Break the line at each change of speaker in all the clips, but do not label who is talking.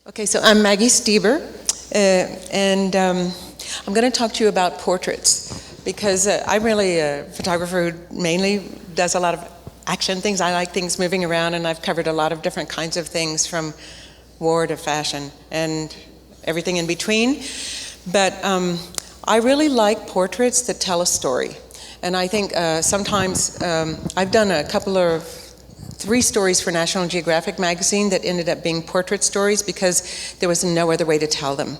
Okay, so I'm Maggie Steber, and I'm going to talk to you about portraits because I'm really a photographer who mainly does a lot of action things. I like things moving around, and I've covered a lot of different kinds of things from war to fashion and everything in between. But I really like portraits that tell a story. And I think sometimes I've done three stories for National Geographic magazine that ended up being portrait stories because there was no other way to tell them.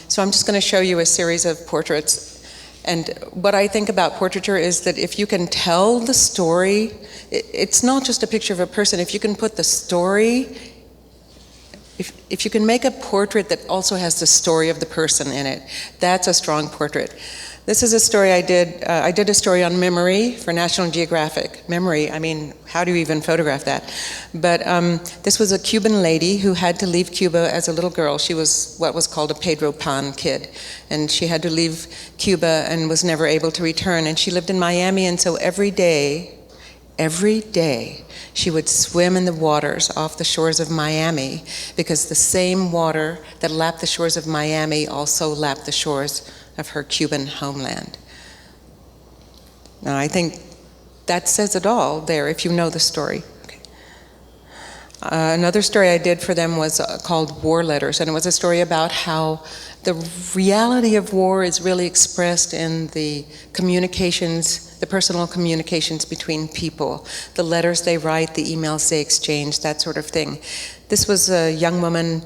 So I'm just going to show you a series of portraits. And what I think about portraiture is that if you can tell the story, it's not just a picture of a person. If you can put the story, if you can make a portrait that also has the story of the person in it, that's a strong portrait. This is a story I did. I did a story on memory for National Geographic. Memory, I mean, how do you even photograph that? But this was a Cuban lady who had to leave Cuba as a little girl. She was what was called a Pedro Pan kid. And she had to leave Cuba and was never able to return. And she lived in Miami, and so every day, she would swim in the waters off the shores of Miami because the same water that lapped the shores of Miami also lapped the shores of her Cuban homeland. Now, I think that says it all there if you know the story. Okay. Another story I did for them was called War Letters, and it was a story about how the reality of war is really expressed in the communications, the personal communications between people, the letters they write, the emails they exchange, that sort of thing. This was a young woman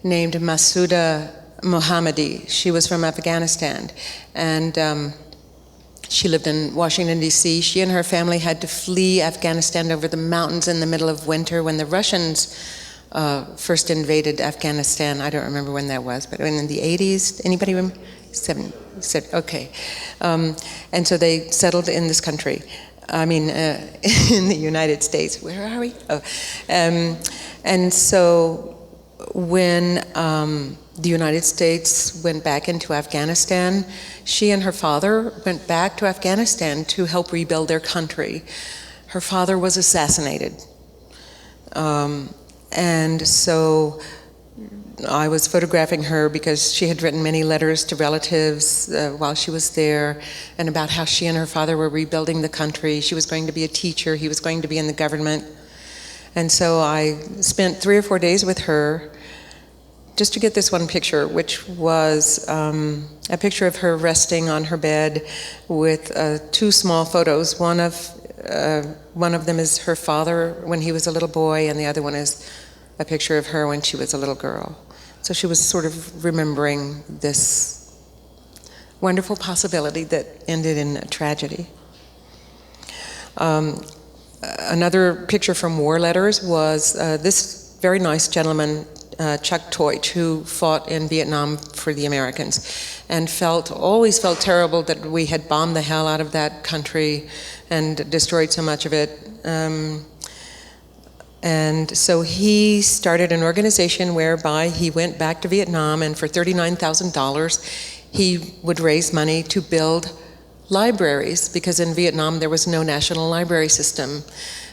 named Masuda Mohammadi. She was from Afghanistan, and she lived in Washington, D.C. She and her family had to flee Afghanistan over the mountains in the middle of winter when the Russians first invaded Afghanistan. I don't remember when that was, but in the 80s. Anybody remember? Okay. And so they settled in this country. I mean, in the United States. Where are we? Oh. And so when the United States went back into Afghanistan, she and her father went back to Afghanistan to help rebuild their country. Her father was assassinated. And so I was photographing her because she had written many letters to relatives while she was there, and about how she and her father were rebuilding the country. She was going to be a teacher. He was going to be in the government. And so I spent 3 or 4 days with her just to get this one picture, which was a picture of her resting on her bed with 2 small photos. One of them is her father when he was a little boy, and the other one is a picture of her when she was a little girl. So she was sort of remembering this wonderful possibility that ended in a tragedy. Another picture from War Letters was this very nice gentleman, Chuck Toich, who fought in Vietnam for the Americans and always felt terrible that we had bombed the hell out of that country and destroyed so much of it. And so he started an organization whereby he went back to Vietnam, and for $39,000 he would raise money to build libraries, because in Vietnam there was no national library system.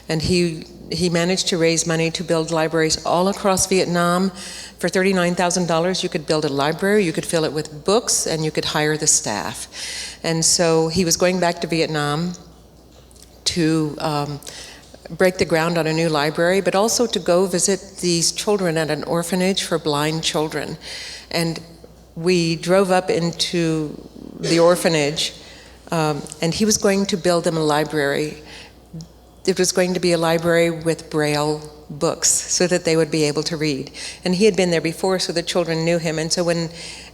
And he managed to raise money to build libraries all across Vietnam. For $39,000 you could build a library, you could fill it with books, and you could hire the staff. And so he was going back to Vietnam to break the ground on a new library, but also to go visit these children at an orphanage for blind children. And we drove up into the orphanage, and he was going to build them a library. It was going to be a library with Braille books so that they would be able to read. And he had been there before, so the children knew him. And so when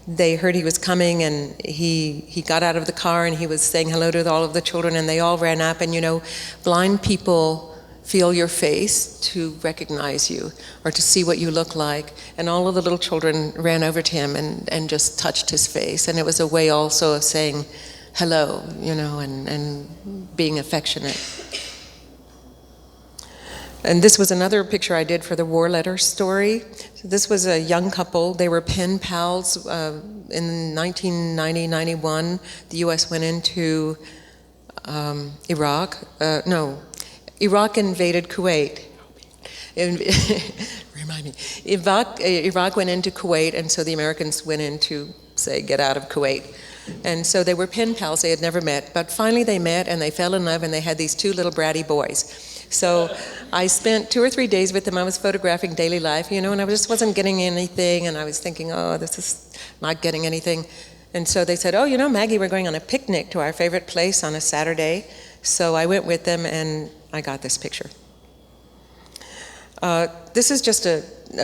they heard he was coming, and he got out of the car and he was saying hello to all of the children, and they all ran up. And you know, blind people feel your face to recognize you or to see what you look like. And all of the little children ran over to him and just touched his face. And it was a way also of saying hello, you know, and being affectionate. And this was another picture I did for the War Letter story. So this was a young couple. They were pen pals. In 1990-91, the U.S. went into Iraq. Iraq invaded Kuwait. remind me. Iraq went into Kuwait, and so the Americans went in to say, get out of Kuwait. And so they were pen pals, they had never met, but finally they met and they fell in love and they had these two little bratty boys. So I spent 2 or 3 days with them. I was photographing daily life, and I just wasn't getting anything, and I was thinking, oh, this is not getting anything. And so they said, oh, Maggie, we're going on a picnic to our favorite place on a Saturday. So I went with them and I got this picture. This is just a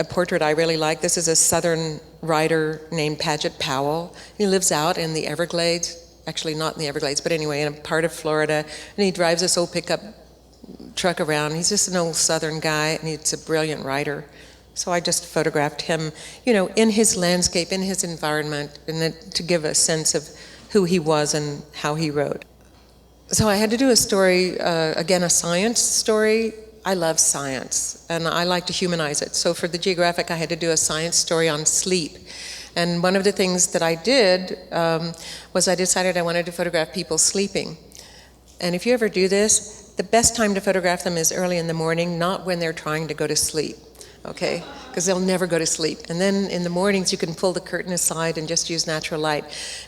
portrait I really like. This is a Southern writer named Paget Powell. He lives out in the Everglades, actually not in the Everglades, but anyway, in a part of Florida. And he drives this old pickup truck around. He's just an old Southern guy, and he's a brilliant writer. So I just photographed him, in his landscape, in his environment, and to give a sense of who he was and how he wrote. So I had to do a story, again, a science story. I love science, and I like to humanize it. So for the Geographic, I had to do a science story on sleep. And one of the things that I did was I decided I wanted to photograph people sleeping. And if you ever do this, the best time to photograph them is early in the morning, not when they're trying to go to sleep, okay? Because they'll never go to sleep. And then in the mornings, you can pull the curtain aside and just use natural light.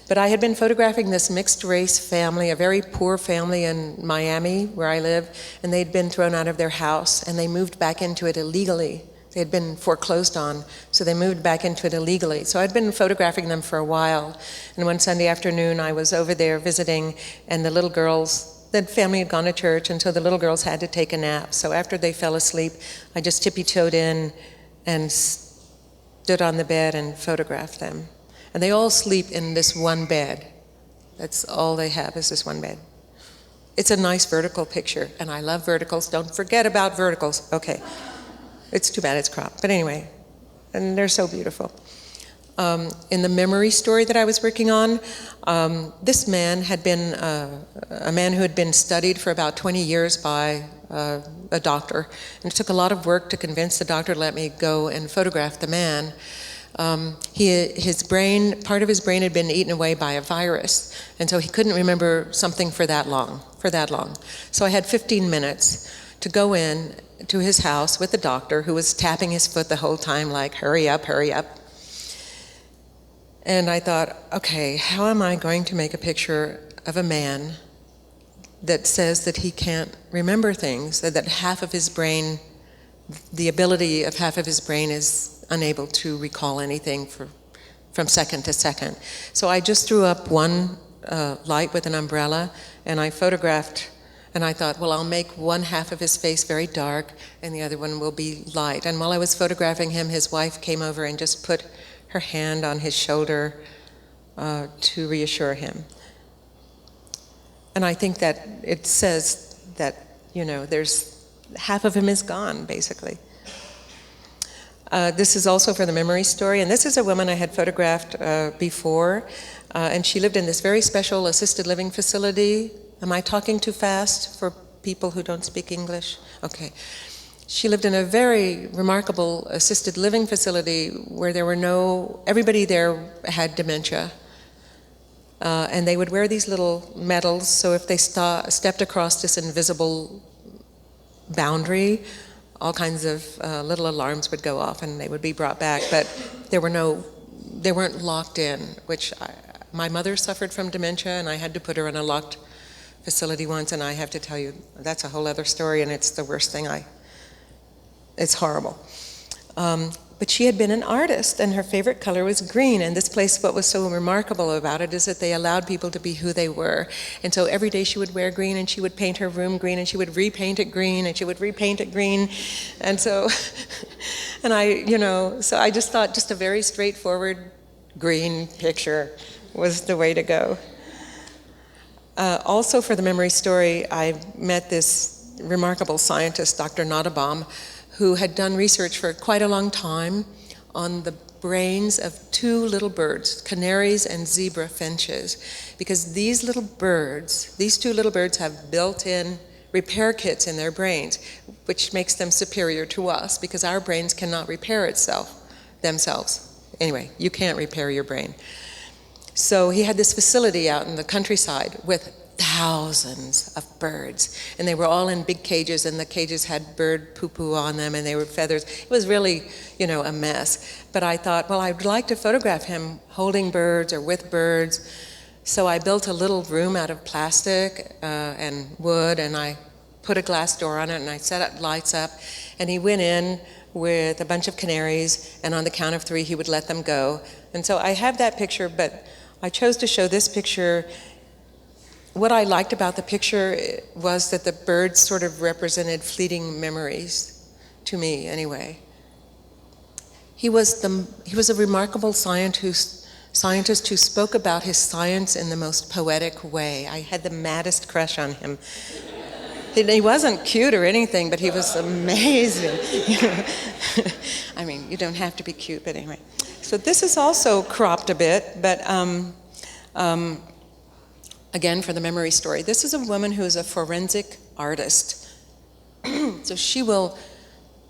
But I had been photographing this mixed race family, a very poor family in Miami, where I live, and they'd been thrown out of their house, and they moved back into it illegally. They had been foreclosed on, so they moved back into it illegally. So I'd been photographing them for a while, and one Sunday afternoon, I was over there visiting, and the little girls, the family had gone to church, and so the little girls had to take a nap. So after they fell asleep, I just tippy-toed in and stood on the bed and photographed them. And they all sleep in this one bed. That's all they have, is this one bed. It's a nice vertical picture, and I love verticals. Don't forget about verticals. Okay. It's too bad it's cropped, but anyway, and they're so beautiful. In the memory story that I was working on, this man had been a man who had been studied for about 20 years by a doctor, and it took a lot of work to convince the doctor to let me go and photograph the man. His brain, part of his brain had been eaten away by a virus, and so he couldn't remember something for that long. So I had 15 minutes to go in to his house with the doctor, who was tapping his foot the whole time like, hurry up, hurry up. And I thought, okay, how am I going to make a picture of a man that says that he can't remember things, that half of his brain, the ability of half of his brain is unable to recall anything from second to second. So I just threw up one light with an umbrella, and I photographed, and I thought, well, I'll make one half of his face very dark, and the other one will be light. And while I was photographing him, his wife came over and just put her hand on his shoulder to reassure him. And I think that it says that, there's half of him is gone, basically. This is also for the memory story, and this is a woman I had photographed before, and she lived in this very special assisted living facility. Am I talking too fast for people who don't speak English? Okay. She lived in a very remarkable assisted living facility where everybody there had dementia. And they would wear these little medals, so if they stepped across this invisible boundary, all kinds of little alarms would go off and they would be brought back, but they weren't locked in, which my mother suffered from dementia, and I had to put her in a locked facility once, and I have to tell you, that's a whole other story, and it's the worst thing it's horrible. But she had been an artist, and her favorite color was green. And this place, what was so remarkable about it is that they allowed people to be who they were. And so every day she would wear green, and she would paint her room green, and she would repaint it green, and she would repaint it green. And so, and so I just thought just a very straightforward green picture was the way to go. Also for the memory story, I met this remarkable scientist, Dr. Nottebohm, who had done research for quite a long time on the brains of two little birds, canaries and zebra finches, because these two little birds have built-in repair kits in their brains, which makes them superior to us, because our brains cannot repair themselves. Anyway, you can't repair your brain. So he had this facility out in the countryside with thousands of birds. And they were all in big cages, and the cages had bird poo-poo on them, and they were feathers. It was really, a mess. But I thought, well, I'd like to photograph him holding birds or with birds. So I built a little room out of plastic and wood, and I put a glass door on it, and I set up lights up, and he went in with a bunch of canaries, and on the count of 3, he would let them go. And so I have that picture, but I chose to show this picture. What I liked about the picture was that the birds sort of represented fleeting memories, to me anyway. He was a remarkable scientist who spoke about his science in the most poetic way. I had the maddest crush on him. He wasn't cute or anything, but he was amazing. I mean, you don't have to be cute, but anyway. So this is also cropped a bit, but again, for the memory story. This is a woman who is a forensic artist. So she will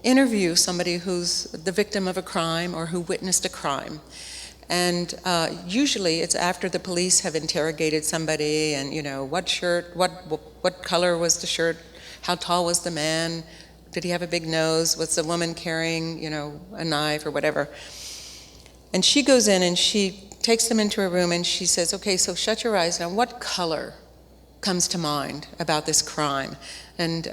interview somebody who's the victim of a crime or who witnessed a crime. And usually it's after the police have interrogated somebody and, what shirt, what color was the shirt, how tall was the man, did he have a big nose, was the woman carrying, a knife or whatever. And she goes in and she takes them into a room and she says, okay, so shut your eyes now, what color comes to mind about this crime? And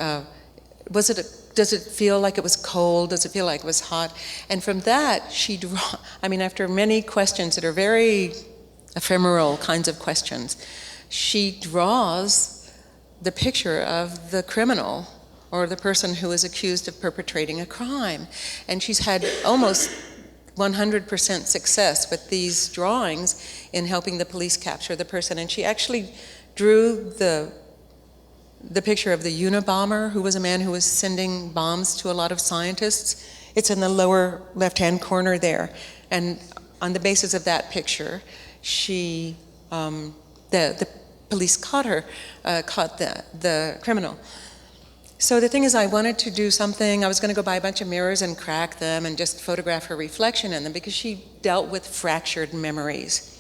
does it feel like it was cold? Does it feel like it was hot? And from that, after many questions that are very ephemeral kinds of questions, she draws the picture of the criminal or the person who is accused of perpetrating a crime. And she's had almost 100% success with these drawings in helping the police capture the person. And she actually drew the picture of the Unabomber, who was a man who was sending bombs to a lot of scientists. It's in the lower left-hand corner there. And on the basis of that picture, the police caught the criminal. So the thing is, I wanted to do something. I was going to go buy a bunch of mirrors and crack them and just photograph her reflection in them because she dealt with fractured memories.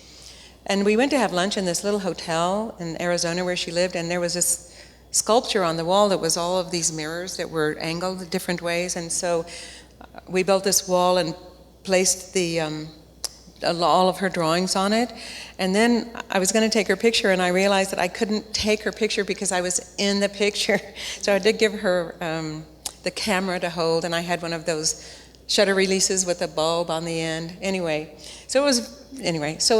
And we went to have lunch in this little hotel in Arizona where she lived, and there was this sculpture on the wall that was all of these mirrors that were angled different ways. And so we built this wall and placed all of her drawings on it. And then I was going to take her picture, and I realized that I couldn't take her picture because I was in the picture. So I did give her the camera to hold, and I had one of those shutter releases with a bulb on the end. So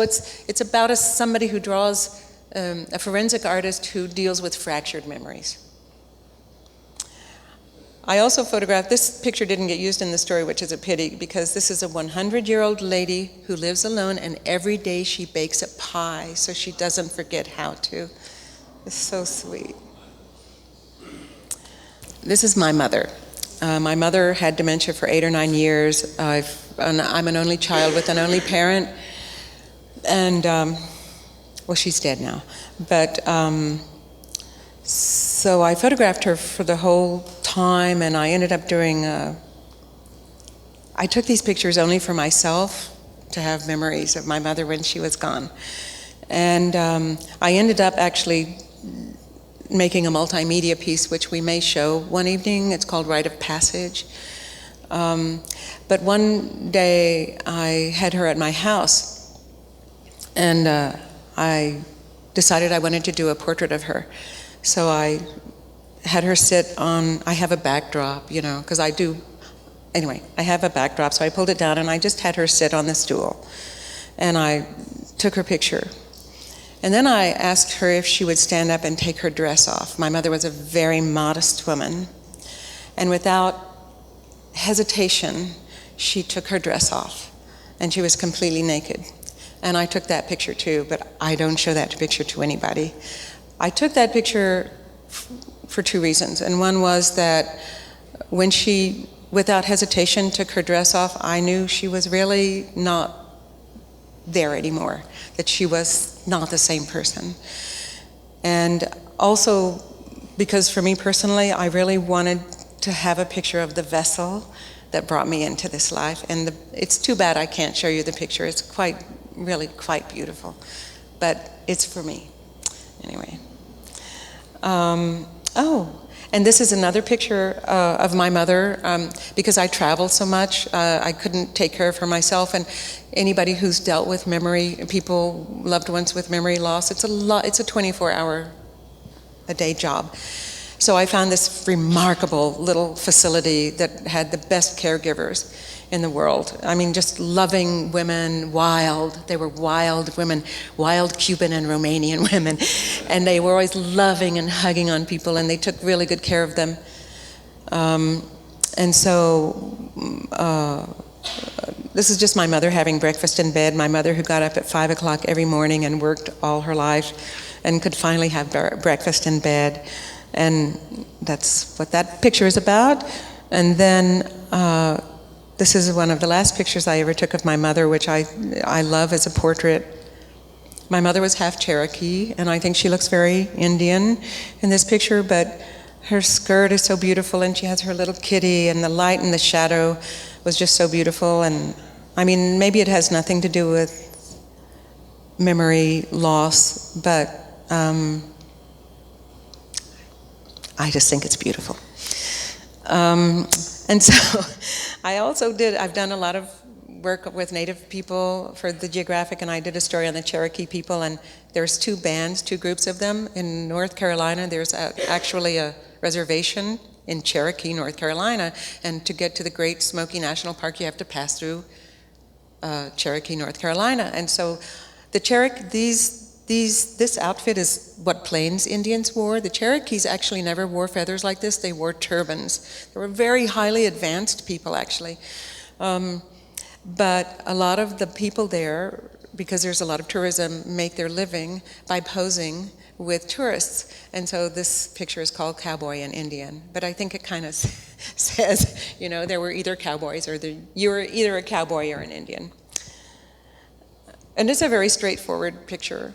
it's about somebody who draws a forensic artist who deals with fractured memories. I also photographed, this picture didn't get used in the story, which is a pity, because this is a 100-year-old lady who lives alone, and every day she bakes a pie so she doesn't forget how to. It's so sweet. This is my mother. My mother had dementia for 8 or 9 years. I'm an only child with an only parent, and well, she's dead now. But so I photographed her for the whole time, and I ended up doing, I took these pictures only for myself to have memories of my mother when she was gone. And I ended up actually making a multimedia piece, which we may show one evening. It's called Rite of Passage. But one day I had her at my house, and I decided I wanted to do a portrait of her. So I had her sit on, I have a backdrop, because I have a backdrop, so I pulled it down and I just had her sit on the stool. And I took her picture. And then I asked her if she would stand up and take her dress off. My mother was a very modest woman. And without hesitation, she took her dress off. And she was completely naked. And I took that picture too, but I don't show that picture to anybody. I took that picture for 2 reasons. And one was that when she, without hesitation, took her dress off, I knew she was really not there anymore, that she was not the same person. And also because for me personally, I really wanted to have a picture of the vessel that brought me into this life. And it's too bad I can't show you the picture. It's really quite beautiful, but it's for me anyway. And this is another picture of my mother. Because I traveled so much, I couldn't take care of her myself. And anybody who's dealt with memory, people, loved ones with memory loss, it's a 24-hour-a-day job. So I found this remarkable little facility that had the best caregivers in the world. I mean, just loving women, wild. They were wild women, wild Cuban and Romanian women. And they were always loving and hugging on people, and they took really good care of them. This is just my mother having breakfast in bed. My mother who got up at 5 o'clock every morning and worked all her life and could finally have breakfast in bed. And that's what that picture is about. And then this is one of the last pictures I ever took of my mother, which I love as a portrait. My mother was half Cherokee, and I think she looks very Indian in this picture, but her skirt is so beautiful, and she has her little kitty, and the light and the shadow was just so beautiful. And I mean, maybe it has nothing to do with memory loss, but I just think it's beautiful. And so I've done a lot of work with Native people for the Geographic, and I did a story on the Cherokee people, and there's two groups of them. In North Carolina, there's actually a reservation in Cherokee, North Carolina, and to get to the Great Smoky National Park, you have to pass through Cherokee, North Carolina. And so the this outfit is what Plains Indians wore. The Cherokees actually never wore feathers like this. They wore turbans. They were very highly advanced people, actually. But a lot of the people there, because there's a lot of tourism, make their living by posing with tourists. And so this picture is called Cowboy and Indian. But I think it kind of says, there were either cowboys or you were either a cowboy or an Indian. And it's a very straightforward picture.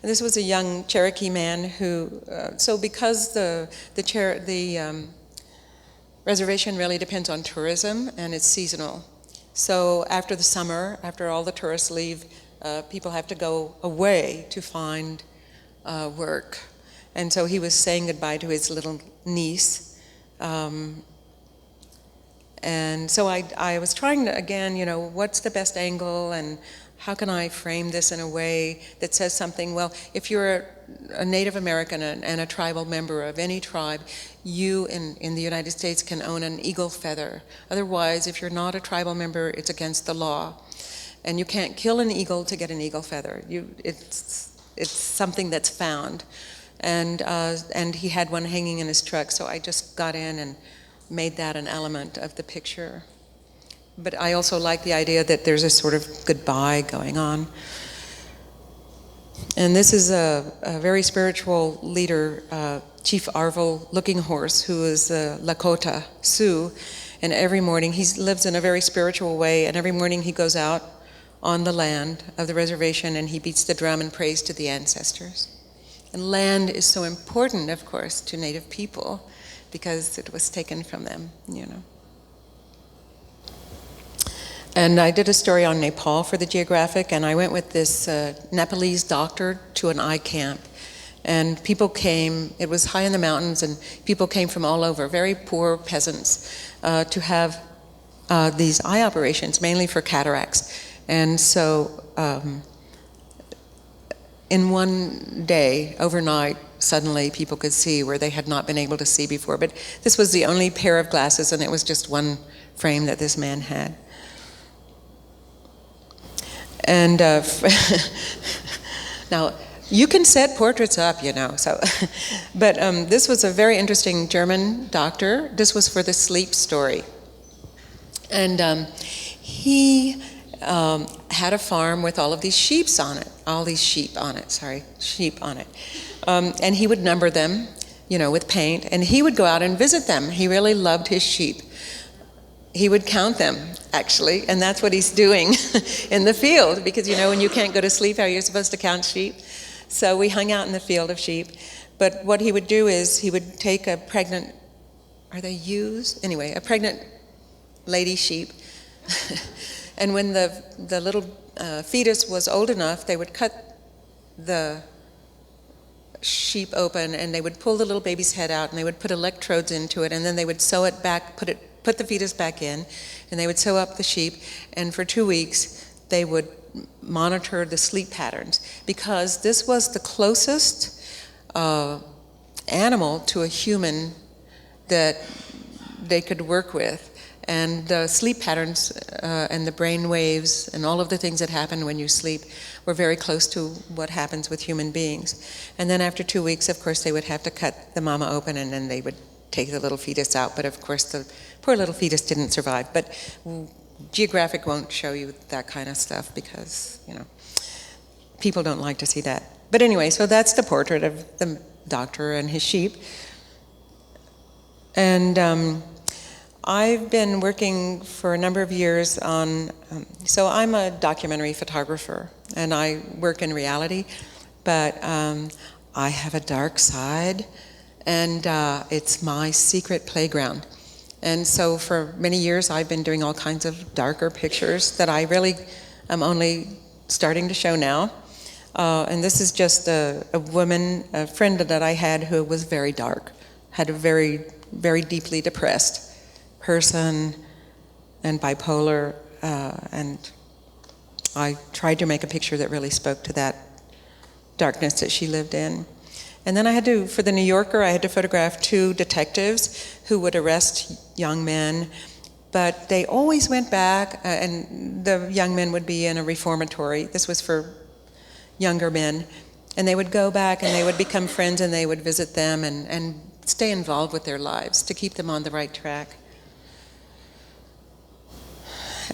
And this was a young Cherokee man who, so because the reservation really depends on tourism and it's seasonal. So after the summer, after all the tourists leave, people have to go away to find work. And so he was saying goodbye to his little niece. And so I was trying to, again, what's the best angle and how can I frame this in a way that says something? Well, if you're a Native American and a tribal member of any tribe, you in the United States can own an eagle feather. Otherwise, if you're not a tribal member, it's against the law. And you can't kill an eagle to get an eagle feather. It's something that's found. And he had one hanging in his truck, so I just got in and made that an element of the picture. But I also like the idea that there's a sort of goodbye going on. And this is a very spiritual leader, Chief Arvel Looking Horse, who is a Lakota Sioux. And every morning, he lives in a very spiritual way, and every morning he goes out on the land of the reservation and he beats the drum and prays to the ancestors. And land is so important, of course, to Native people because it was taken from them, And I did a story on Nepal for the Geographic, and I went with this Nepalese doctor to an eye camp. And people came, it was high in the mountains, and people came from all over, very poor peasants, to have these eye operations, mainly for cataracts. And so in one day, overnight, suddenly people could see where they had not been able to see before. But this was the only pair of glasses, and it was just one frame that this man had. And now, you can set portraits up, so. But this was a very interesting German doctor. This was for the sleep story. And he had a farm with all of these sheep on it. And he would number them, with paint. And he would go out and visit them. He really loved his sheep. He would count them, actually, and that's what he's doing in the field, because when you can't go to sleep, how are you supposed to count sheep? So we hung out in the field of sheep. But what he would do is he would take a pregnant, a pregnant lady sheep, and when the little fetus was old enough, they would cut the sheep open, and they would pull the little baby's head out, and they would put electrodes into it, and then they would sew it back, put the fetus back in, and they would sew up the sheep, and for 2 weeks they would monitor the sleep patterns, because this was the closest animal to a human that they could work with. And the sleep patterns and the brain waves and all of the things that happen when you sleep were very close to what happens with human beings. And then after 2 weeks, of course, they would have to cut the mama open, and then they would take the little fetus out. But of course, the poor little fetus didn't survive. But Geographic won't show you that kind of stuff because, people don't like to see that. But anyway, so that's the portrait of the doctor and his sheep. And I've been working for a number of years on, so I'm a documentary photographer, and I work in reality, but I have a dark side, and it's my secret playground. And so for many years I've been doing all kinds of darker pictures that I really am only starting to show now. And this is just a woman, a friend that I had who was very dark, had a very, very deeply depressed person and bipolar, and I tried to make a picture that really spoke to that darkness that she lived in. And then I had to, for the New Yorker, I had to photograph 2 detectives who would arrest young men, but they always went back, and the young men would be in a reformatory. This was for younger men, and they would go back and they would become friends, and they would visit them and stay involved with their lives to keep them on the right track.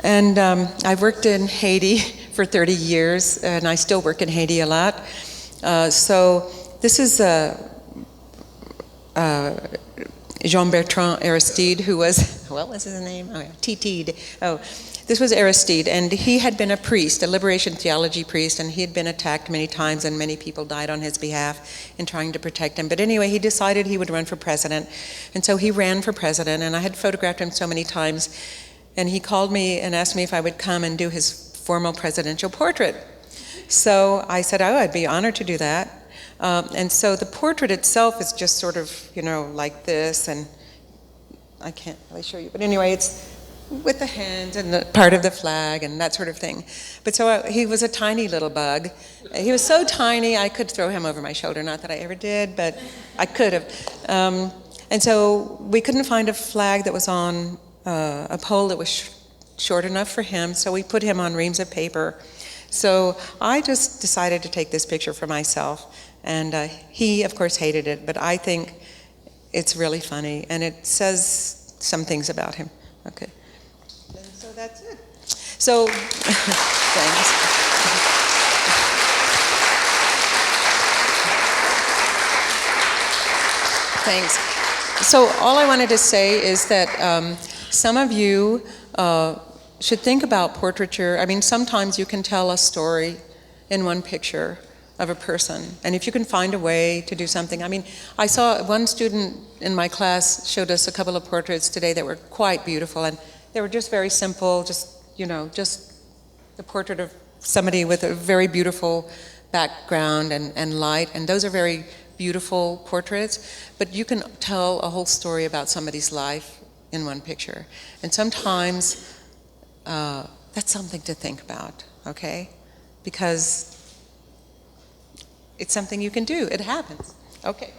And I've worked in Haiti for 30 years, and I still work in Haiti a lot. So this is Jean-Bertrand Aristide, who was, what was his name? Oh, yeah, Titide. Oh, this was Aristide, and he had been a priest, a liberation theology priest, and he had been attacked many times, and many people died on his behalf in trying to protect him. But anyway, he decided he would run for president, and so he ran for president, and I had photographed him so many times, and he called me and asked me if I would come and do his formal presidential portrait. So I said, oh, I'd be honored to do that. And so the portrait itself is just sort of, like this, and I can't really show you, but anyway, it's with the hands and the part of the flag and that sort of thing. But so he was a tiny little bug. He was so tiny I could throw him over my shoulder, not that I ever did, but I could have. And so we couldn't find a flag that was on a pole that was short enough for him, so we put him on reams of paper. So I just decided to take this picture for myself, and he, of course, hated it, but I think it's really funny, and it says some things about him. Okay. And so that's it. So, thanks. Thanks. So all I wanted to say is that some of you should think about portraiture. I mean, sometimes you can tell a story in one picture of a person, and if you can find a way to do something. I mean, I saw one student in my class showed us a couple of portraits today that were quite beautiful, and they were just very simple, just the portrait of somebody with a very beautiful background and light, and those are very beautiful portraits, but you can tell a whole story about somebody's life in one picture. And sometimes that's something to think about, okay? Because it's something you can do. It happens. Okay.